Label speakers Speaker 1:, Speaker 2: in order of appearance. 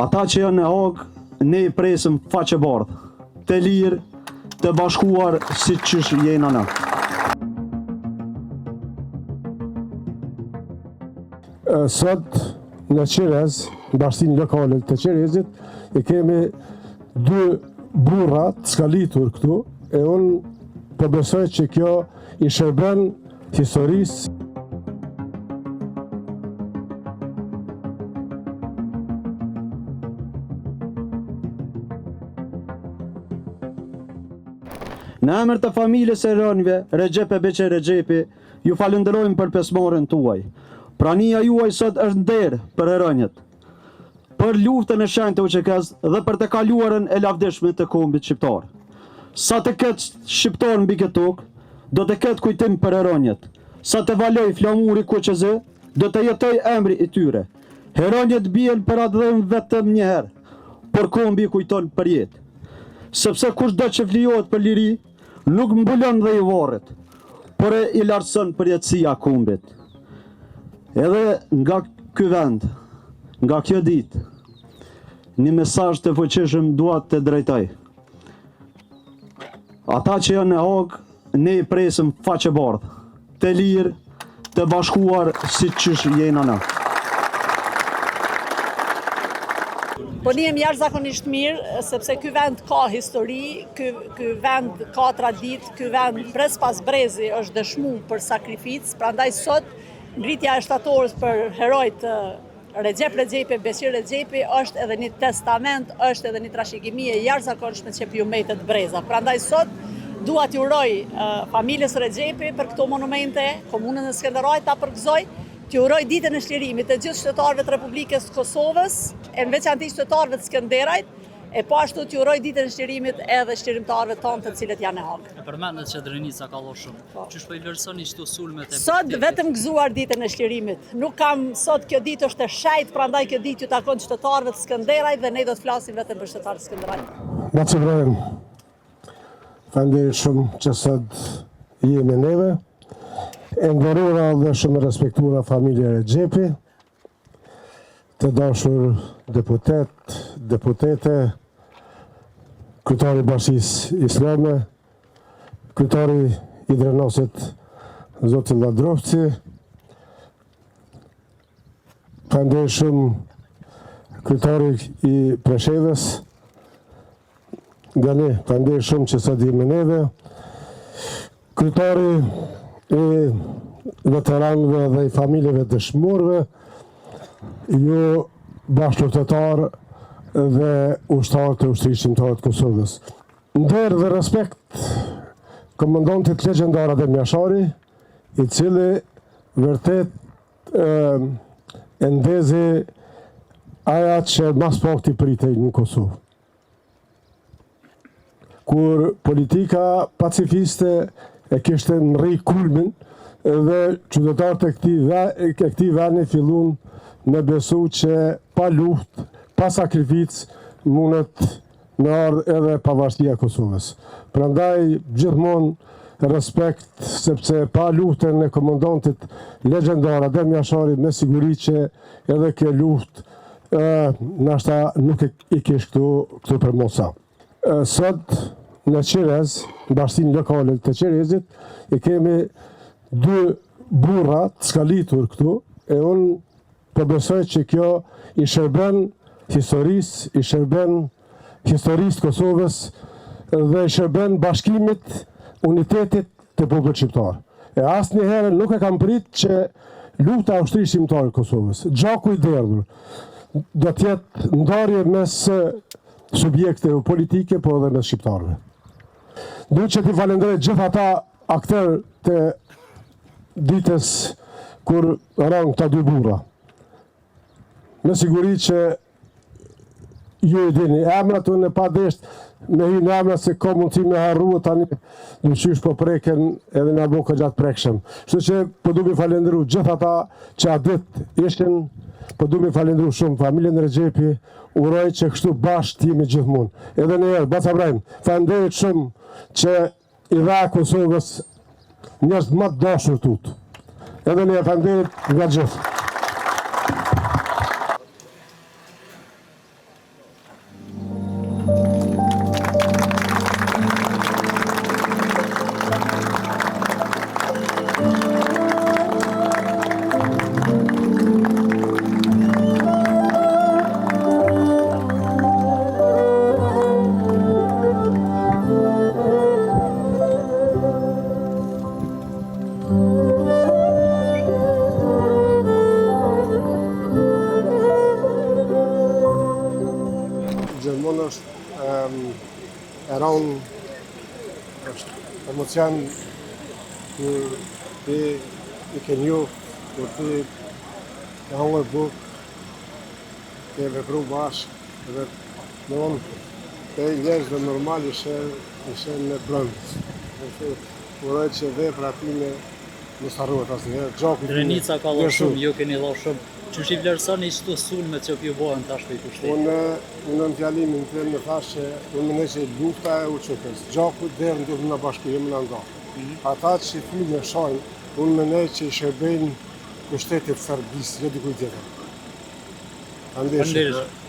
Speaker 1: Ata që janë në Hagë, ne i presim faqe bardhë, të lirë, të bashkuar si qysh jena na.
Speaker 2: Sot në Qerez, në bashkësinë lokale të Qerezit, e kemi 2 burra të skalitur këtu, e unë po besoj që kjo i shërben historisë.
Speaker 1: Në emër të familjes e rënjve, Recep Beqe Recepi, ju falenderojmë për pjesëmarrjen tuaj. Prania juaj sot është nder për rënjët, për luftën e shenjtë të UÇK-s dhe për të kaluarën e lavdishme të kombit shqiptar. Sa të ketë shqiptar mbi këtë tokë, do të ketë kujtim për rënjët. Sa të valoj flamuri QQZ, do të jetoj emri i tyre. Heronjët bien për atë dhëm vetëm një herë, por kombi kujton për jetë. Sepse kushdo që flijohet për liri, nuk mbulon dhe i varret, por e i lartëson përjetësia kombit. Edhe nga ky vend, nga kjo ditë, një mesazh të fuqishëm dua të drejtoj. Ata që janë në Hagë, ne i presim faqe bardhë, të lirë, të bashkuar si qysh jena na.
Speaker 3: Po njem jashtëzakonisht mirë, sepse ky vend ka histori, ky vend ka traditë, ky vend pres pas brezi është dëshmu për sakrificë, prandaj sot ngritja e shtatorës për herojt Recep Recepi, Beqir Recepi është edhe një testament, është edhe një trashëgimi e jashtëzakonshme që ju mbetet breza. Prandaj sot dua t'ju uroj familjes Recepi për këto monumente, komunën e Skënderajit ta përgëzoj, t'ju uroj ditën e shlirimit të gjithë qytetarëve të Republikës së Kosovës, e në veçantisht qytetarëve të Skënderajit, e po ashtu t'ju uroj ditën e shlirimit edhe shlirimtarëve tonë të cilët janë në Hagë.
Speaker 4: E përmendet që Drenica ka lloj shumë. Qysh po i vlerësoni këto sulmet e
Speaker 3: Sot vetëm gëzuar ditën e shlirimit. Nuk kam sot, kjo ditë është e shejt, prandaj kjo ditë ju takon qytetarëve të Skënderajit dhe ne do të flasim vetëm për qytetarët e Skënderajit.
Speaker 2: Bacëbrojmë, faleminderit shumë që sot jemi neve, e nderuara dhe shumë respektuara familja Recepi, të dashur deputete, kryetari i Bashkisë Islame, kryetari i Drenosit zoti Ladrovci, faleminderit shumë kryetari i Preshevës, Gani, faleminderit shumë që sot jemi neve, kryetari i veteranëve dhe i familjeve dëshmorëve, ju bashkëpunëtor dhe ushtarë të ushtrisë shqiptare të Kosovës. Nder dhe respekt komandantit legjendar Adem Jashari, i cili vërtet e ndezi aja që mas pakti pritej në Kosovë. Kur politika pacifiste e kishte në rri kulmin dhe qytetarët e këtij vendi fillun me besu që pa luftë, pa sakrificë mundet me ardhë edhe pavarësia e Kosovës. Prandaj gjithmonë respekt, sepse pa luftën e komandantit legjendar Adem Jashari, me siguri që edhe kjo luftë nashta nuk i kish këtu për mosa. Sot në Qerez, në bashkësinë lokale të Qerezit, e kemi 2 burra të skalitur këtu, e unë po besoj që kjo i shërben historisë, i shërben historisë Kosovës dhe i shërben bashkimit, unitetit të popullit shqiptar. E asnjëherë nuk e kam prit që lufta e ushtrisë shqiptare të Kosovës, gjaku i derdhur, do të jetë ndarje mes subjekteve politike, po edhe mes shqiptarëve. Duhet që t'i falenderoj gjithë ata aktorë të ditës kur rang këta 2 burra. Me siguri që ju e dini, emrat unë e pa desht me hy në emrat se ka mundësi me harru tani në qysh po preken edhe në boka gjatë prekshëm. Kështu që po du mi falendru gjithë ata që a dit ishin, po du mi falendru shumë familjen Recepi, uroj që kështu bashkë t'jemi gjithmonë. Edhe në herë, Bacëbrojmë, falenderit shumë që i dha Kosovës njerëz më të dashur tut. Edhe në herë, falenderit nga gjithë. gjithmonë është e ranë, është emocion ku ti i ke njohë, ku ti e hangër bukë, ke vepru bashkë, dhe në onë te njerëzve normal ishe në brëndë. Uroj që vepra atine mos harrohet asnjëherë. Gjaku
Speaker 4: Drenica ka dhënë shumë, ju keni dhënë shumë. Çu i vlerësoni çto sulme që ju bëhen tash për pushtetin?
Speaker 2: Unë në fjalimin tim më thash që unë mendoj se lufta e UÇK-s, gjaku deri ndodh në bashkëpunim në nga. Ata që fillin e shojnë, unë mendoj që i shërbejnë pushtetit Serbisë, jo dikujt tjetër. Andaj